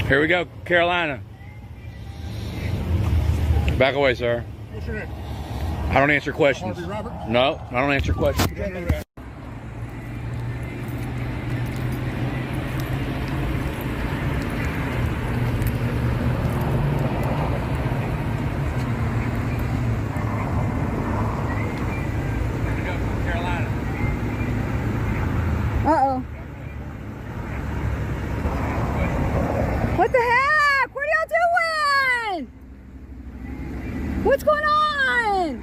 Here we go, Carolina. Back away, sir. What's your name? I don't answer questions. Harvey Robert? No, I don't answer questions. Uh-oh. What the heck? What are y'all doing? What's going on?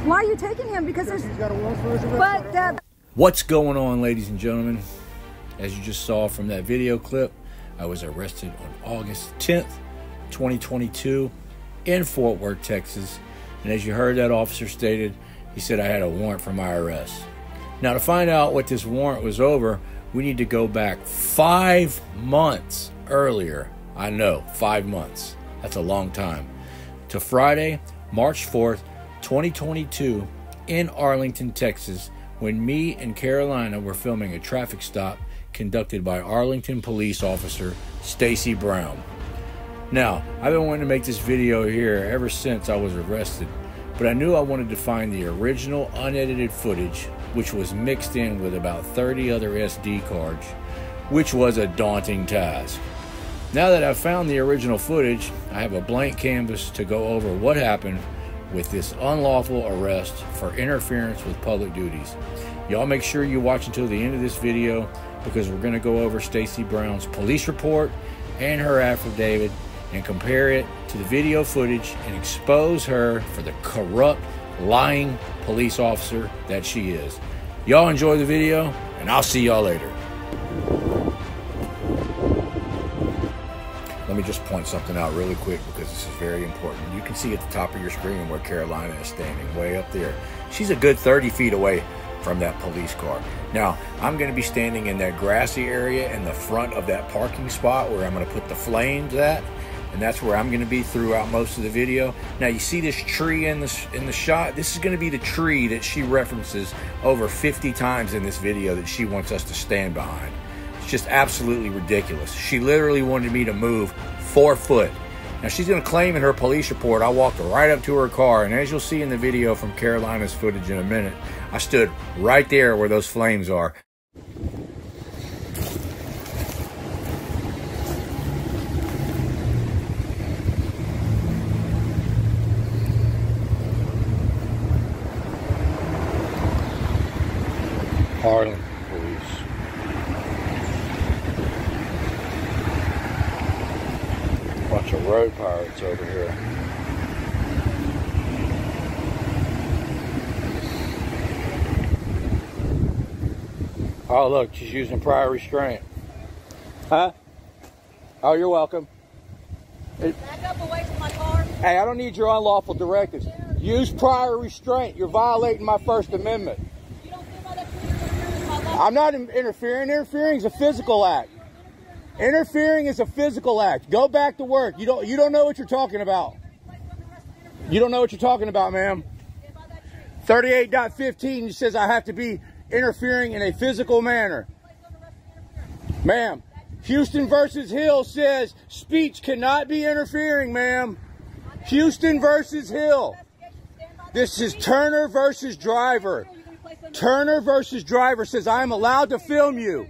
Why are you taking him? Because there's... He's got a warrant for his arrest. But What's going on, ladies and gentlemen? As you just saw from that video clip, I was arrested on August 10th, 2022 in Fort Worth, Texas. And as you heard that officer stated, he said I had a warrant for my arrest. Now, to find out what this warrant was over, we need to go back 5 months earlier. I know, 5 months. That's a long time. To Friday, March 4th, 2022 in Arlington, Texas, when me and Carolina were filming a traffic stop conducted by Arlington police officer Stacy Brown. Now, I've been wanting to make this video here ever since I was arrested, but I knew I wanted to find the original unedited footage, which was mixed in with about 30 other SD cards, which was a daunting task. Now that I've found the original footage, I have a blank canvas to go over what happened with this unlawful arrest for interference with public duties. Y'all make sure you watch until the end of this video, because we're going to go over Stacy Brown's police report and her affidavit and compare it to the video footage and expose her for the corrupt, lying police officer that she is. Y'all enjoy the video, and I'll see y'all later. Let me just point something out really quick, because this is very important. You can see at the top of your screen where Carolina is standing, way up there. She's a good 30 feet away from that police car. Now, I'm going to be standing in that grassy area in the front of that parking spot where I'm going to put the flames at, and that's where I'm going to be throughout most of the video. Now, you see this tree in the shot? This is going to be the tree that she references over 50 times in this video that she wants us to stand behind. It's just absolutely ridiculous. She literally wanted me to move 4 foot. Now, she's going to claim in her police report I walked right up to her car, and as you'll see in the video from Carolina's footage in a minute, I stood right there where those flames are. Arlington police. Bunch of road pirates over here. Oh, look, she's using prior restraint. Huh? Oh, you're welcome. back up away from my car. Hey, I don't need your unlawful directives. Use prior restraint. You're violating my First Amendment. You don't feel that you're interfering with my law? I'm not interfering. Interfering is a physical act. Interfering is a physical act. Go back to work. You don't know what you're talking about. You don't know what you're talking about, ma'am. 38.15 says I have to be interfering in a physical manner. Ma'am, Houston versus Hill says speech cannot be interfering, ma'am. Houston versus Hill. This is Turner versus Driver. Turner versus Driver says I am allowed to film you.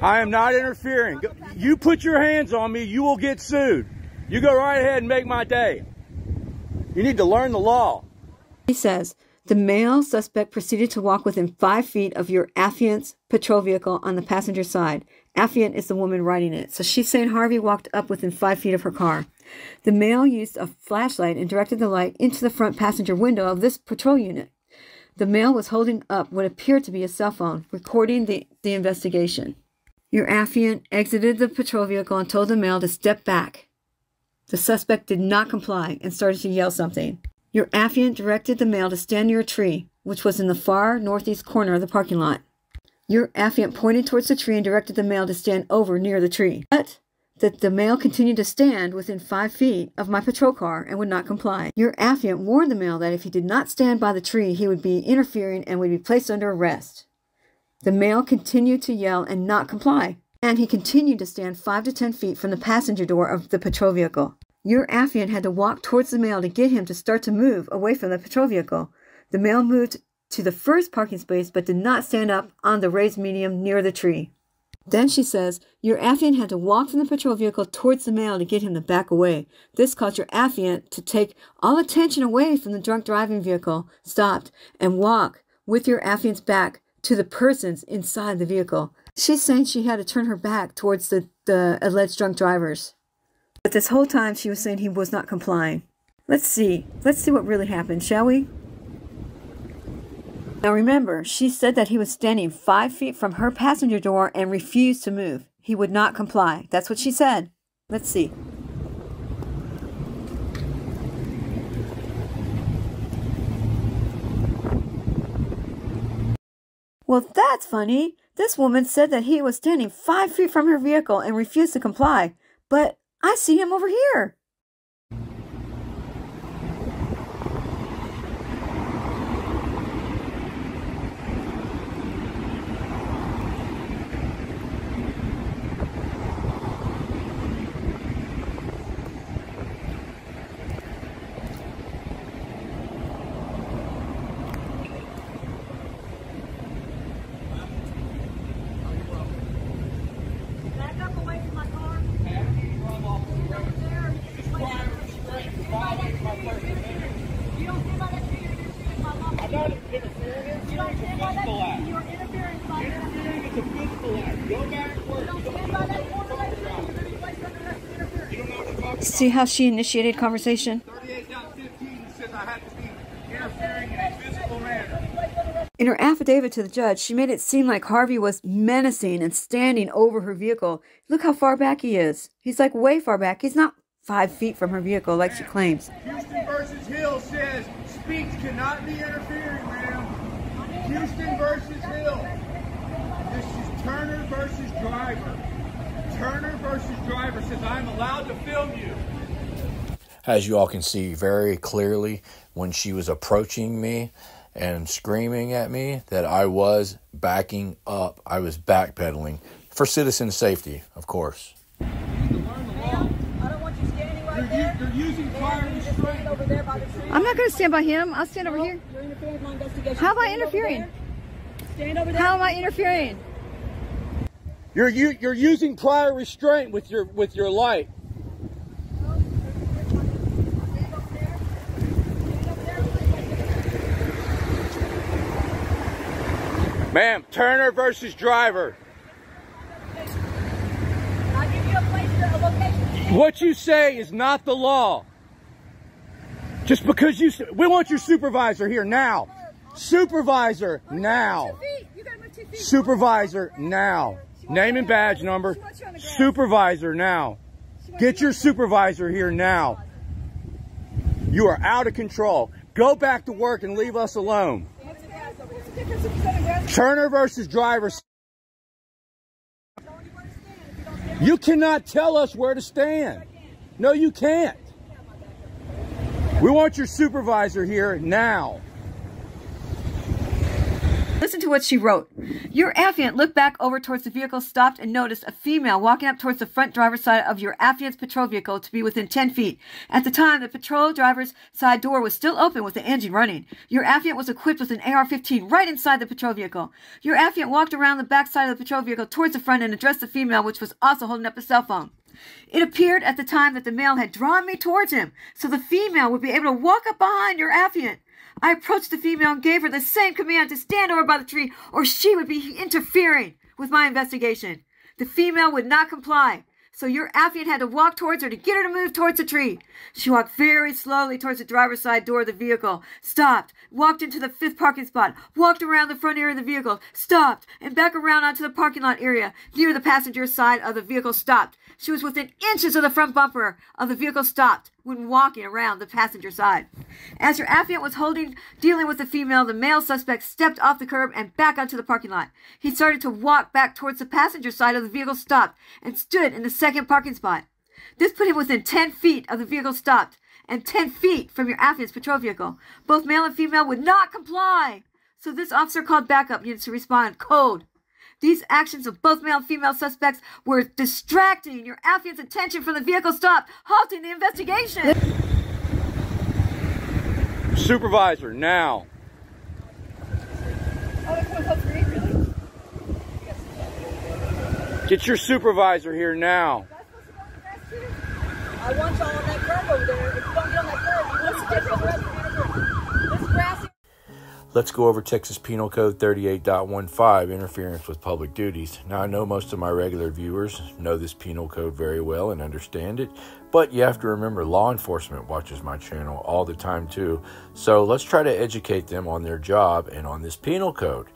I am not interfering. You put your hands on me, you will get sued. You go right ahead and make my day. You need to learn the law. He says, the male suspect proceeded to walk within 5 feet of your affiant's patrol vehicle on the passenger side. Affiant is the woman riding it. So she's saying Harvey walked up within 5 feet of her car. The male used a flashlight and directed the light into the front passenger window of this patrol unit. The male was holding up what appeared to be a cell phone, recording the investigation. Your affiant exited the patrol vehicle and told the male to step back. The suspect did not comply and started to yell something. Your affiant directed the male to stand near a tree, which was in the far northeast corner of the parking lot. Your affiant pointed towards the tree and directed the male to stand over near the tree. But that the male continued to stand within 5 feet of my patrol car and would not comply. Your affiant warned the male that if he did not stand by the tree, he would be interfering and would be placed under arrest. The male continued to yell and not comply. And he continued to stand 5 to 10 feet from the passenger door of the patrol vehicle. Your affiant had to walk towards the male to get him to start to move away from the patrol vehicle. The male moved to the first parking space but did not stand up on the raised median near the tree. Then she says, your affiant had to walk from the patrol vehicle towards the male to get him to back away. This caused your affiant to take all attention away from the drunk driving vehicle, stopped, and walk with your affiant's back to the persons inside the vehicle. She's saying she had to turn her back towards the alleged drunk drivers. But this whole time she was saying he was not complying. Let's see what really happened, shall we? Now remember, she said that he was standing 5 feet from her passenger door and refused to move. He would not comply. That's what she said. Let's see. Well, that's funny. This woman said that he was standing 5 feet from her vehicle and refused to comply. But I see him over here. See how she initiated conversation? In her affidavit to the judge, she made it seem like Harvey was menacing and standing over her vehicle. Look how far back he is. He's like way far back. He's not 5 feet from her vehicle like she claims. Houston versus Hill says speech cannot be interfering, ma'am. Houston versus Hill. This is Turner versus Driver. Turner versus Driver says I'm allowed to film you. As you all can see very clearly, when she was approaching me and screaming at me, that I was backing up. I was backpedaling for citizen safety, of course. You need to learn the law. I don't want you standing right there. You're using fire restraint. Over there by the tree. I'm not going to stand by him. I'll stand over here. You're interfering with my investigation. How am I Stand over interfering? there. Stand over there. How am I interfering? You're using prior restraint with your light. Ma'am, Turner versus Driver. I'll give you a place, a location. What you say is not the law. Just because we want your supervisor here now. Supervisor now. Supervisor now. Name and badge number. Supervisor now. Get your supervisor here now. You are out of control. Go back to work and leave us alone. Turner versus Driver. You cannot tell us where to stand. No, you can't. We want your supervisor here now. Listen to what she wrote. Your affiant looked back over towards the vehicle, stopped, and noticed a female walking up towards the front driver's side of your affiant's patrol vehicle to be within 10 feet. At the time, the patrol driver's side door was still open with the engine running. Your affiant was equipped with an AR-15 right inside the patrol vehicle. Your affiant walked around the back side of the patrol vehicle towards the front and addressed the female, which was also holding up a cell phone. It appeared at the time that the male had drawn me towards him, so the female would be able to walk up behind your affiant. I approached the female and gave her the same command to stand over by the tree, or she would be interfering with my investigation. The female would not comply, so your affiant had to walk towards her to get her to move towards the tree. She walked very slowly towards the driver's side door of the vehicle, stopped, walked into the 5th parking spot, walked around the front area of the vehicle, stopped, and back around onto the parking lot area near the passenger side of the vehicle, stopped. She was within inches of the front bumper of the vehicle, stopped when walking around the passenger side. As your affiant was dealing with the female, the male suspect stepped off the curb and back onto the parking lot. He started to walk back towards the passenger side of the vehicle, stopped, and stood in the 2nd parking spot. This put him within 10 feet of the vehicle, stopped, and 10 feet from your affiant's patrol vehicle. Both male and female would not comply, so this officer called backup units to respond. Code. These actions of both male and female suspects were distracting your affiant's attention from the vehicle stop, halting the investigation. Supervisor, now. Get your supervisor here now. I want y'all on that curb over there. If you don't get on that curb, what's the difference? This grassy. Let's go over Texas Penal Code 38.15, interference with public duties. Now, I know most of my regular viewers know this penal code very well and understand it, but you have to remember law enforcement watches my channel all the time too. So let's try to educate them on their job and on this penal code.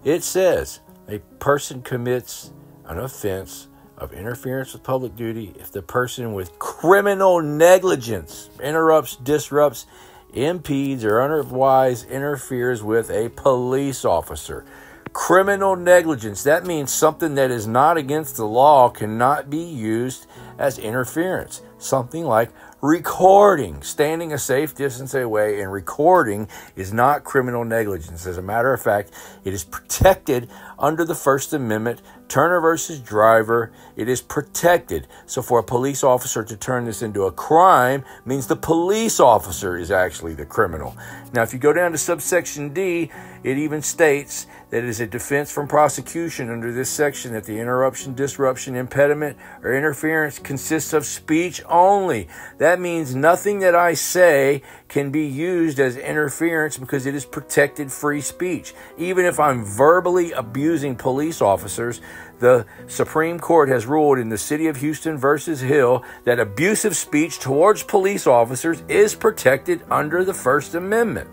It says a person commits an offense of interference with public duty if the person with criminal negligence interrupts, disrupts, impedes, or otherwise interferes with a police officer. Criminal negligence, that means something that is not against the law cannot be used as interference. Something like recording, standing a safe distance away and recording is not criminal negligence. As a matter of fact, it is protected under the First Amendment. Turner versus Driver, it is protected. So for a police officer to turn this into a crime means the police officer is actually the criminal. Now, if you go down to subsection D, it even states that it is a defense from prosecution under this section that the interruption, disruption, impediment, or interference consists of speech only. That means nothing that I say can be used as interference because it is protected free speech. Even if I'm verbally abusing police officers, the Supreme Court has ruled in the city of Houston versus Hill that abusive speech towards police officers is protected under the First Amendment.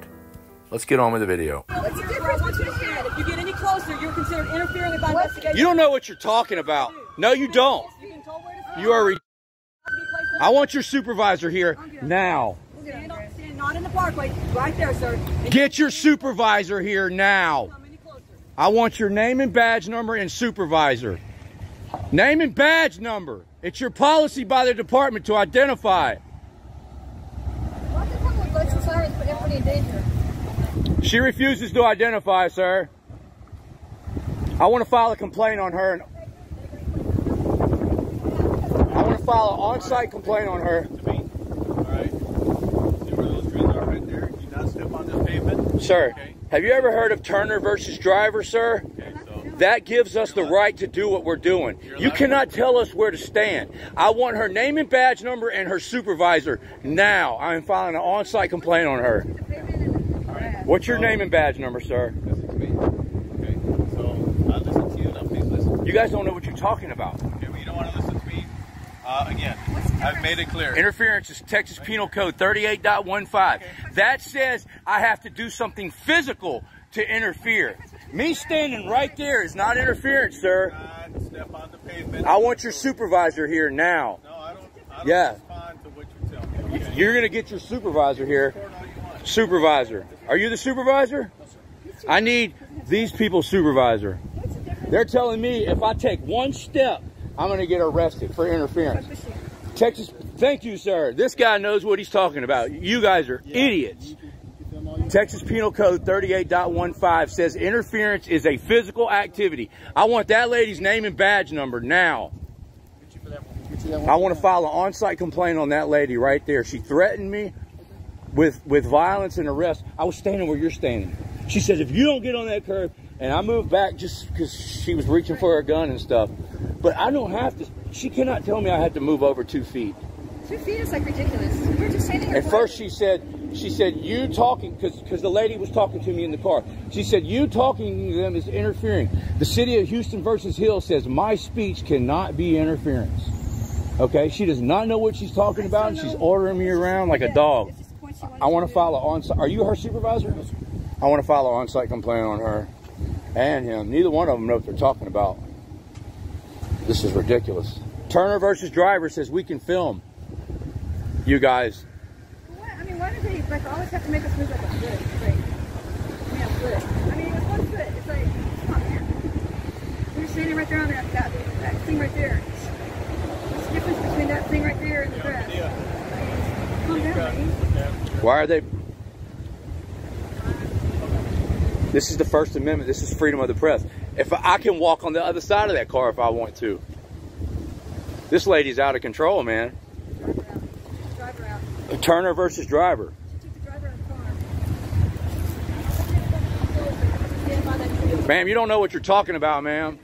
Let's get on with the video. What's the difference between that? If you get any closer, you're considered interfering with my investigation. You don't know what you're talking about. No, you don't. You've been told where to stand. You are. I want your supervisor here now. Stand not in the parkway. Right there, sir. Get your supervisor here now. Come any closer. I want your name and badge number and supervisor. Name and badge number. It's your policy by the department to identify. Why does someone with lights and sirens put everybody in danger? She refuses to identify, sir. I want to file a complaint on her. I want to file an on-site complaint on her. All right. See where those trees are right there? Do not step on this pavement. Sir, Okay. have you ever heard of Turner versus Driver, sir? Okay, so That gives us the right to do what we're doing. You cannot tell us where to stand. I want her name and badge number and her supervisor now. I'm filing an on-site complaint on her. What's your name and badge number, sir? this is me. Okay. So I'll listen to you now. Please listen. You guys don't know what you're talking about. Okay, well, you don't want to listen to me. Again, I've made it clear. Interference is Texas Penal Code 38.15. That says I have to do something physical to interfere. Me standing right there is not interference, sir. Do not step on the pavement. I want your supervisor here now. No, I don't Yeah. respond to what you tell me. Okay? You're going to get your supervisor here. Record all you want. Supervisor. Are you the supervisor? I need these people's supervisor. They're telling me if I take one step, I'm going to get arrested for interference. Texas, thank you, sir. This guy knows what he's talking about. You guys are idiots. Texas Penal Code 38.15 says interference is a physical activity. I want that lady's name and badge number now. I want to file an on-site complaint on that lady right there. She threatened me with violence and arrest. I was standing where you're standing. She says, if you don't get on that curb, and I moved back just because she was reaching for her gun and stuff. But I don't have to. She cannot tell me I had to move over 2 feet. 2 feet is like ridiculous. We're just standing here. At first she said, you talking, because the lady was talking to me in the car. She said, you talking to them is interfering. The city of Houston versus Hill says my speech cannot be interference. Okay, she does not know what she's talking about, and she's ordering me around like a dog. I want to file an on-site. Are you her supervisor? I want to file an on-site complaint on her and him. Neither one of them know what they're talking about. This is ridiculous. Turner versus Driver says we can film. You guys. What? I mean, why do they like always have to make us move like a foot? It's like, I mean, a foot. I mean, it's 1 foot. It's like, come on, man. We're standing right there on that thing right there. What's the difference between that thing right there and the grass? Calm down, lady. Why are they? This is the First Amendment. This is freedom of the press. If I can walk on the other side of that car if I want to. This lady's out of control, man. Driver out. Turner versus driver. She took the driver out of the car. Ma'am, you don't know what you're talking about, ma'am.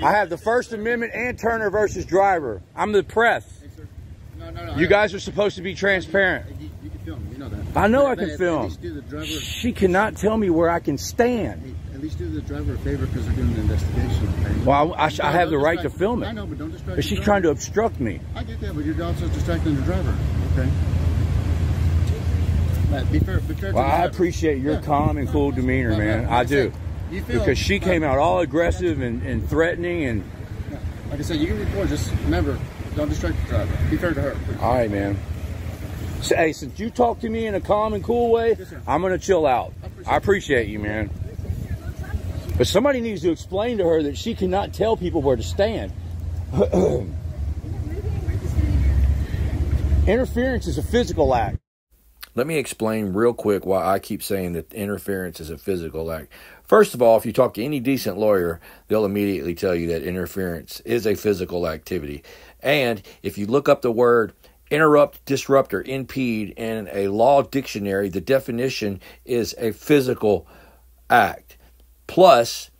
I have the First Amendment and Turner versus driver. I'm the press. Hey, sir. No. You guys are supposed to be transparent. You can film, you know that. I know I can At film. least do the driver, She cannot tell me where I can stand. at least do the driver a favor because they're doing an investigation. Okay? Well, I have the right to film I it. know, but don't distract But she's the trying to driver. obstruct me. I get that, but you're also distracting the driver. Okay. Be fair to Well, the I driver. appreciate your calm and cool demeanor, man. I do. You feel, Because she came out all aggressive and threatening and... Like I said, you can record. Just remember, don't distract the driver. Be fair to her. All right, man. So, hey, since you talk to me in a calm and cool way, Yes, sir. I'm going to chill out. I appreciate you, man. But somebody needs to explain to her that she cannot tell people where to stand. Interference is a physical act. Let me explain real quick why I keep saying that interference is a physical act. First of all, if you talk to any decent lawyer, they'll immediately tell you that interference is a physical activity. And if you look up the word interrupt, disrupt, or impede in a law dictionary, the definition is a physical act. Plus,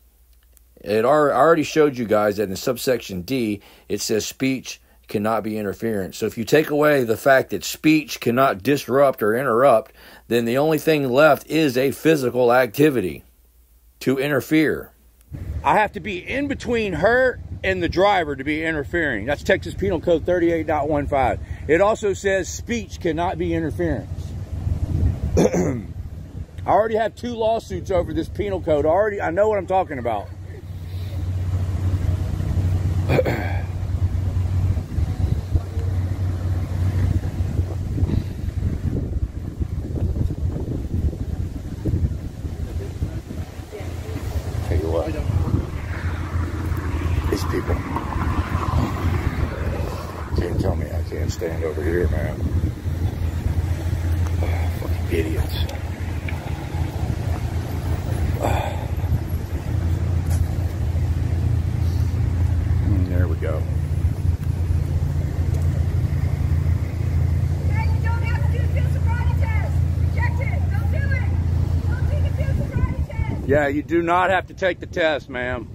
I already showed you guys that in subsection D, it says speech cannot be interference. So if you take away the fact that speech cannot disrupt or interrupt, then the only thing left is a physical activity to interfere. I have to be in between her and the driver to be interfering. That's Texas Penal Code 38.15. It also says speech cannot be interference. I already have 2 lawsuits over this penal code. I know what I'm talking about. Tell you what, these people can't tell me I can't stand over here, man. Fucking idiots. There we go. Hey, you don't have to do the field sobriety test. Reject it. Don't do it. Don't do the field sobriety test. Yeah, you do not have to take the test, ma'am.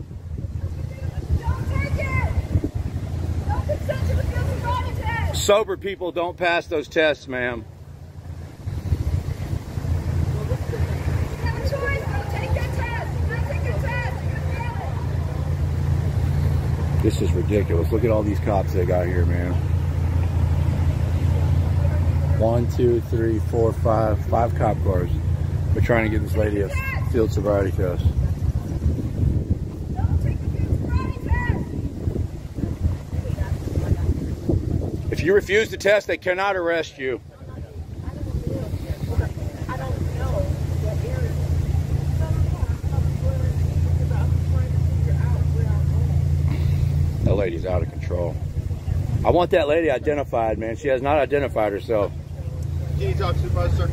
Don't take it. Don't consent to the field sobriety test. Sober people don't pass those tests, ma'am. You have a choice. Don't take that test. Do not take that test. You're going to fail it. This is ridiculous. Look at all these cops they got here, man. 1, 2, 3, 4, 5 cop cars. We're trying to get this lady a field sobriety test. Don't take the field sobriety test. If you refuse the test, they cannot arrest you. I don't know what area. That lady's out of control. I want that lady identified, man. She has not identified herself. Can you talk to supervisor, sir?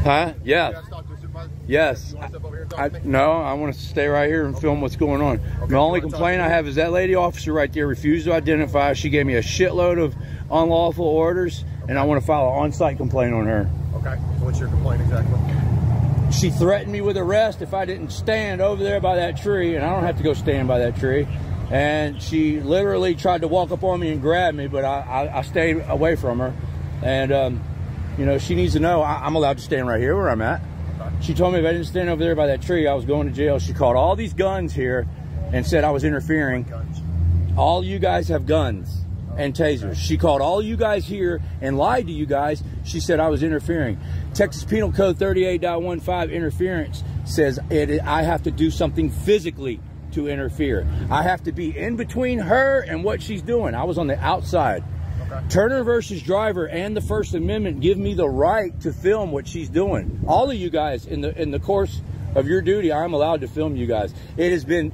Huh? Yeah. Can I talk to a supervisor? Yes. You want to step over here and talk to me? No, I want to stay right here and film what's going on. The only complaint I have is that lady officer right there refused to identify. She gave me a shitload of unlawful orders, and I want to file an on-site complaint on her. Okay. So what's your complaint exactly? She threatened me with arrest if I didn't stand over there by that tree, and I don't have to go stand by that tree. And she literally tried to walk up on me and grab me, but I stayed away from her. And, you know, she needs to know I'm allowed to stand right here where I'm at. She told me if I didn't stand over there by that tree, I was going to jail. She called all these guns here and said I was interfering. All you guys have guns and tasers. She called all you guys here and lied to you guys. She said I was interfering. Texas Penal Code 38.15 interference says I have to do something physically to interfere. I have to be in between her and what she's doing. I was on the outside. Okay. Turner versus driver and the First Amendment give me the right to film what she's doing. All of you guys, in the course of your duty, I'm allowed to film you guys. It has been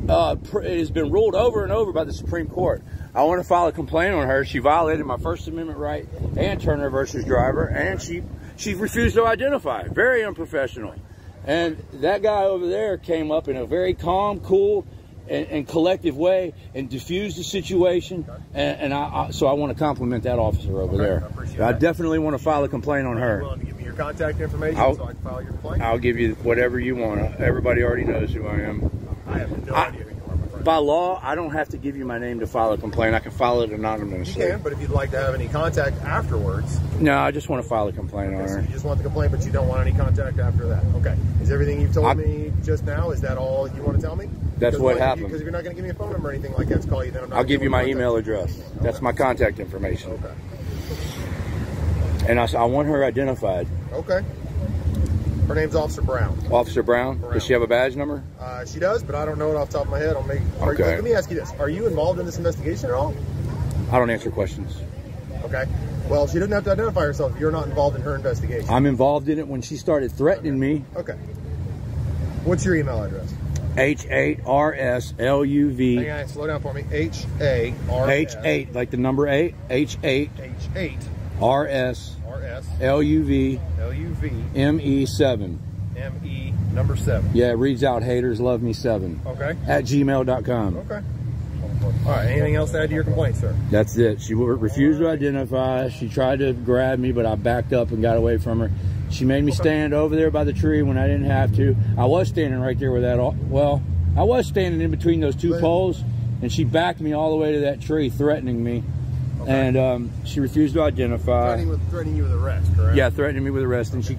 ruled over and over by the Supreme Court. I want to file a complaint on her. She violated my First Amendment right and Turner versus driver, and she refused to identify. Very unprofessional. And that guy over there came up in a very calm, cool, and collective way and diffused the situation. So I want to compliment that officer over there. I appreciate I that. definitely want to file a complaint on her. Are you willing to give me your contact information so I can file your complaint? I'll give you whatever you want. Everybody already knows who I am. I have no idea who you are, my friend. By law, I don't have to give you my name to file a complaint. I can file it anonymously. You can, but if you'd like to have any contact afterwards. No, I just want to file a complaint on So her. you just want the complaint, but you don't want any contact after that. Okay. Is everything you've told me just now, is that all you want to tell me? That's what happened. Because if you're not going to give me a phone number or anything like that to call you, then I'm not I'll give gonna you my contact email address. That's my contact information. Okay. And I want her identified. Okay. Her name's Officer Brown. Officer Brown? Does she have a badge number? She does, but I don't know it off the top of my head. Okay. Let me ask you this. Are you involved in this investigation at all? I don't answer questions. Okay. Well, she doesn't have to identify herself if you're not involved in her investigation. I'm involved in it when she started threatening me. Okay. What's your email address? H8RSLUV. Hang on, slow down for me. H-A-R-S. H8, like the number 8. H8 H-8 RS R-S LUV L-U-V ME7. M-E number 7. Yeah, it reads out haters love me 7 Okay. at gmail.com. Okay. All right. Anything else to add to your complaint, sir? That's it. She refused to identify. She tried to grab me, but I backed up and got away from her. She made me stand over there by the tree when I didn't have to. I was standing right there with that. Well, I was standing in between those two poles, and she backed me all the way to that tree, threatening me. Okay. And she refused to identify. Threatening you with arrest, correct? Yeah, threatening me with arrest. And she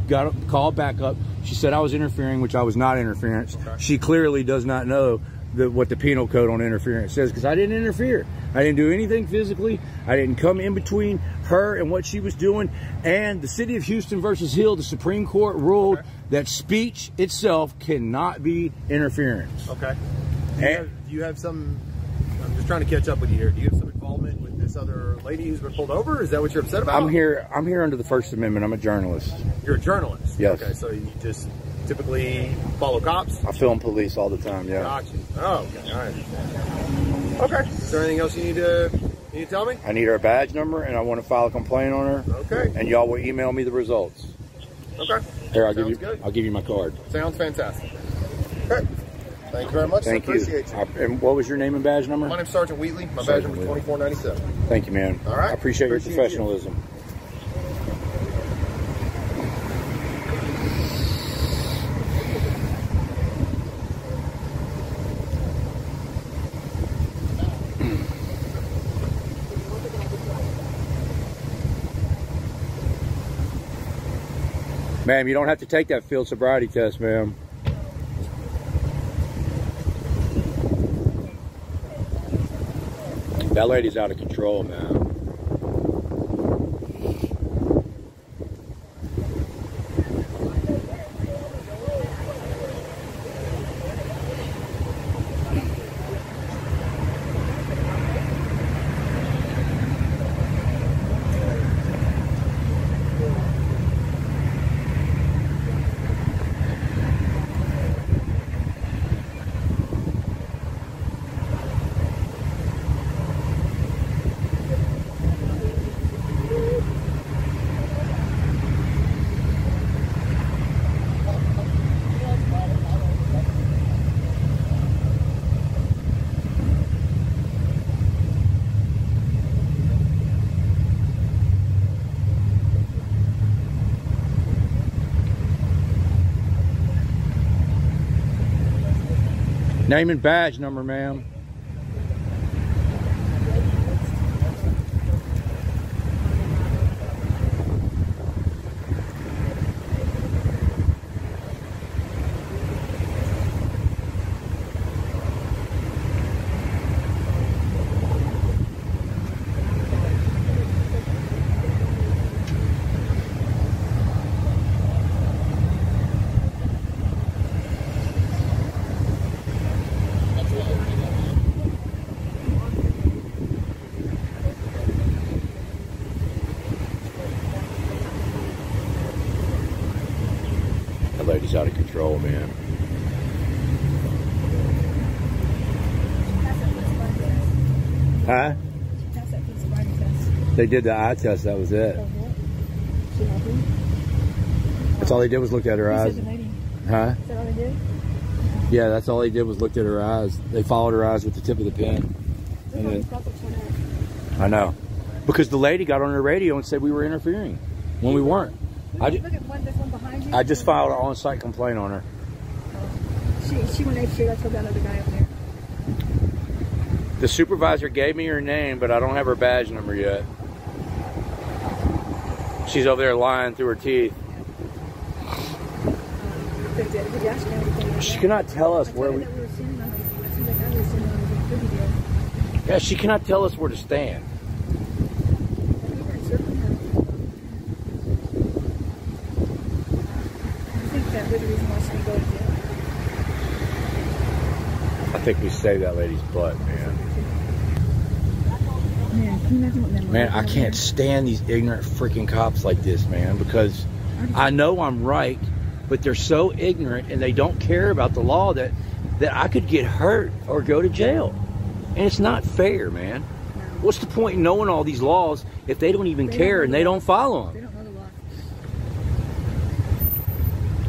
called back up. She said I was interfering, which I was not interference. Okay. She clearly does not know what the penal code on interference says, because I didn't interfere. I didn't do anything physically. I didn't come in between her and what she was doing. And the city of Houston versus Hill, the Supreme Court ruled that speech itself cannot be interference. Okay. Do you have some, I'm just trying to catch up with you here. Do you have some involvement with this other lady who's been pulled over? Is that what you're upset about? I'm here under the First Amendment. I'm a journalist. You're a journalist? Yes. Okay, so you just typically follow cops? I film police all the time, yeah. Gotcha. Oh, okay. All right. Okay. Is there anything else you need to tell me? I need her badge number, and I want to file a complaint on her. Okay. And y'all will email me the results. Okay. Here, I'll give you my card. Sounds fantastic. Okay. Thank you very much. Thank you. Appreciate you. And what was your name and badge number? My name's Sergeant Wheatley. My badge number is 2497. Thank you, man. All right. I appreciate your professionalism. Ma'am, you don't have to take that field sobriety test, ma'am. That lady's out of control, man. Name and badge number, ma'am. That lady's out of control, man. Huh? They did the eye test, that was it. That's all they did was look at her eyes. Huh? Is that all they did? Yeah, that's all they did was looked at her eyes. They followed her eyes with the tip of the pen. And then, I know. Because the lady got on her radio and said we were interfering when we weren't. Look at one, there's one behind you. I just filed an on-site complaint on her. She went apeshit. I told that other guy over there. The supervisor gave me her name, but I don't have her badge number yet. She's over there lying through her teeth. She cannot tell us where we... Yeah, she cannot tell us where to stand. I think we saved that lady's butt, man. Man, I can't stand these ignorant freaking cops like this, man, because I know I'm right, but they're so ignorant and they don't care about the law that I could get hurt or go to jail. And it's not fair, man. What's the point in knowing all these laws if they don't even care and they don't follow them? They don't know the law.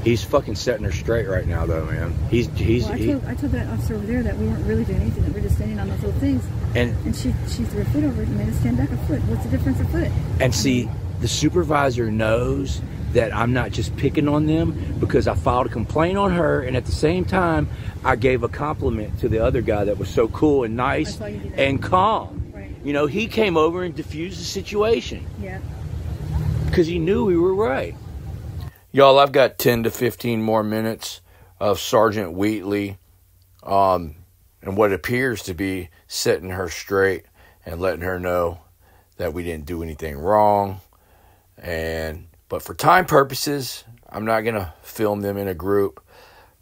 He's fucking setting her straight right now, though, man. I told that officer over there that we weren't really doing anything, that we're just standing on those little things. And she threw a foot over it and made us stand back a foot. What's the difference a foot? And see, the supervisor knows that I'm not just picking on them because I filed a complaint on her, and at the same time, I gave a compliment to the other guy that was so cool and nice and calm. Right. You know, he came over and diffused the situation. Yeah. Because he knew we were right. Y'all, I've got 10 to 15 more minutes of Sergeant Wheatley and what appears to be setting her straight and letting her know that we didn't do anything wrong. But for time purposes, I'm not going to film them in a group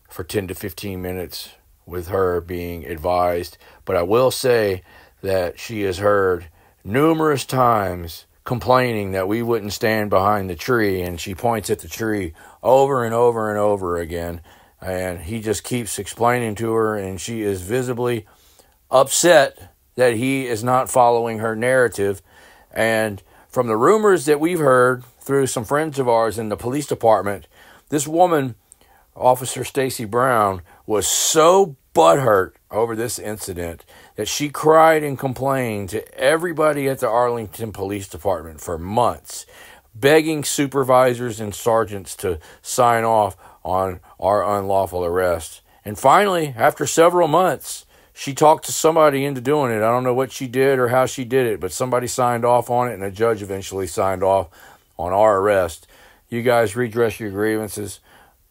for 10 to 15 minutes with her being advised. But I will say that she has heard numerous times complaining that we wouldn't stand behind the tree, and she points at the tree over and over and over again, and he just keeps explaining to her, and she is visibly upset that he is not following her narrative. And from the rumors that we've heard through some friends of ours in the police department, this woman, Officer Stacy Brown, was so butthurt over this incident that she cried and complained to everybody at the Arlington Police Department for months, begging supervisors and sergeants to sign off on our unlawful arrest. And finally, after several months, she talked to somebody into doing it. I don't know what she did or how she did it, but somebody signed off on it, and a judge eventually signed off on our arrest. You guys redress your grievances.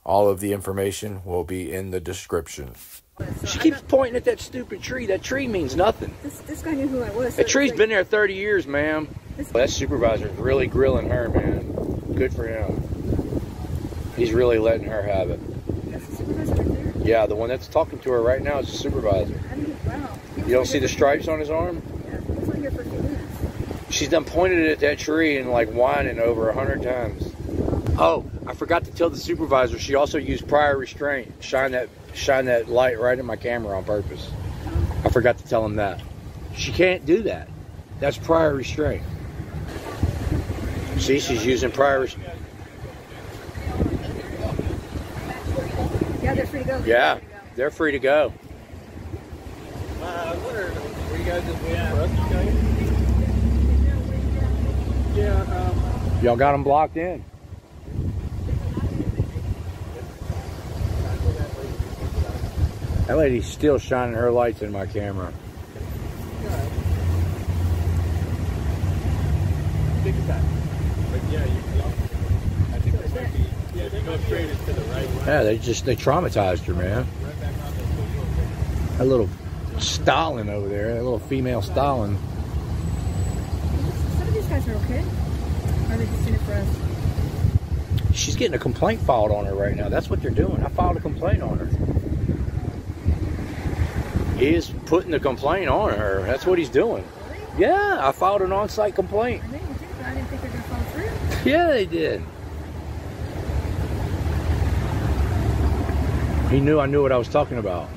All of the information will be in the description. She keeps pointing at that stupid tree. That tree means nothing. This guy knew who I was. That tree's been there 30 years, ma'am. That supervisor's really grilling her, man. Good for him. He's really letting her have it. That's the supervisor right there? Yeah, the one that's talking to her right now is the supervisor. Wow. You don't see the stripes on his arm? Yeah, he was only here for a few minutes. She's done pointed at that tree and like whining over 100 times. Oh, I forgot to tell the supervisor she also used prior restraint. Shine that light right in my camera on purpose. I forgot to tell him that. She can't do that. That's prior restraint. See, she's using prior restraint. Yeah, they're free to go. Yeah, they're free to go. I wonder, were you guys just waiting for us to tell you? Yeah. Y'all got them blocked in. That lady's still shining her lights in my camera. Take your time. But yeah, I think this might be, yeah, they go straight into the right one. Yeah, they traumatized her, man. That little Stalin over there, that little female Stalin. Some of these guys are okay. Or are they just in it for us? She's getting a complaint filed on her right now. That's what they're doing. I filed a complaint on her. He is putting the complaint on her. That's what he's doing. Really? Yeah, I filed an on-site complaint. I know you did, but I didn't think they were going to follow through. Yeah, they did. He knew I knew what I was talking about.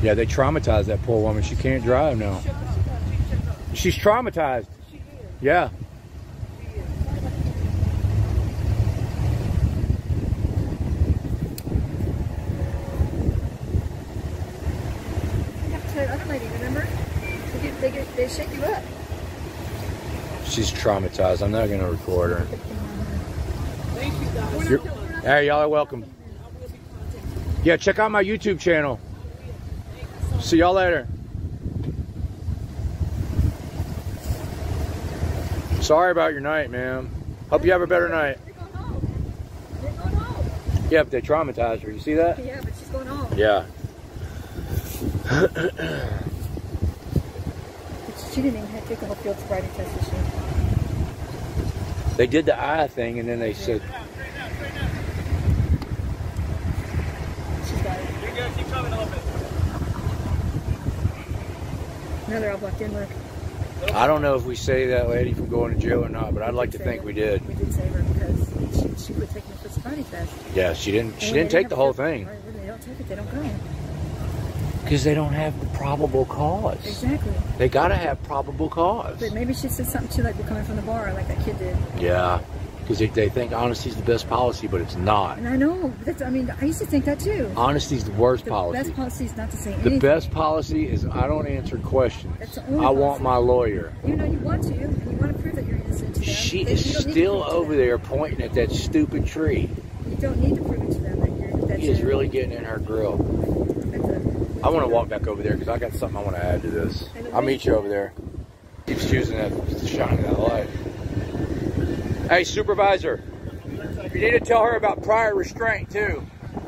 Yeah, they traumatized that poor woman. She can't drive now. She's traumatized. Yeah. Other lady, remember? They shake you up. She's traumatized. I'm not going to record her. Thank you, guys. Hey, y'all are welcome. Yeah, check out my YouTube channel. See y'all later. Sorry about your night, man. Hope you have a better night. You're going home. You're going home. Yeah, but they traumatized her. You see that? Yeah, but she's going home. Yeah. She didn't even have to take the whole field sobriety test, did she? They did the eye thing, and then they said... She's got it. You're good. Keep coming a little bit. Now they're all blocked in, look. I don't know if we saved that lady from going to jail or not, but I'd like to think we did. We did save her because she quit taking the field sobriety test. Yeah, she didn't take the whole thing. Right, when they don't take it, they don't go. Because they don't have the probable cause. Exactly. They gotta have probable cause. But maybe she said something too, like we're coming from the bar, like that kid did. Yeah, because they think honesty's the best policy, but it's not. And I know, but I mean, I used to think that too. Honesty's the worst The policy. best policy is not to say The anything. best policy is I don't answer questions. That's the only I want policy. my lawyer. You know you want to, and you want to prove that you're innocent to them. She but is you don't need to still prove to over them. there pointing at that stupid tree. You don't need to prove it to them that He is really getting in her grill. I want to walk back over there because I got something I want to add to this. I'll meet you over there. Keeps choosing that, shining that light. Hey, supervisor, you need to tell her about prior restraint too.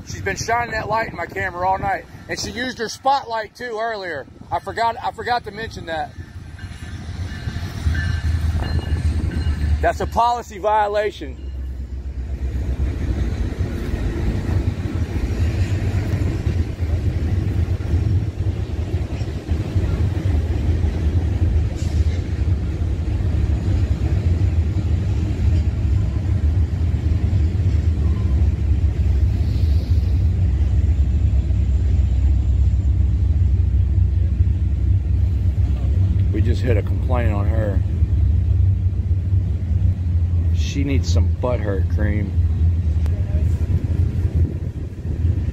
She's been shining that light in my camera all night, and she used her spotlight too earlier. I forgot to mention that. That's a policy violation. Just hit a complaint on her. She needs some butthurt cream.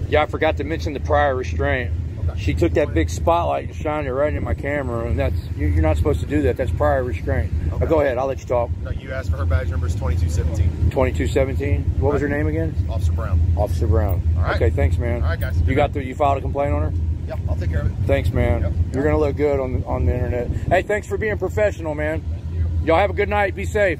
Yeah, I forgot to mention the prior restraint. Okay. She took that big spotlight and shined it right in my camera, and that's you're not supposed to do that. That's prior restraint. Okay. Go ahead, I'll let you talk. No, you asked for her badge number is 2217. 2217. What was her name again? Officer Brown. Officer Brown. All right. Okay, thanks, man. All right, guys. You filed a complaint on her? Yep, I'll take care of it. Thanks, man. Yep. You're gonna look good on the internet. Hey, thanks for being professional, man. Y'all have a good night. Be safe.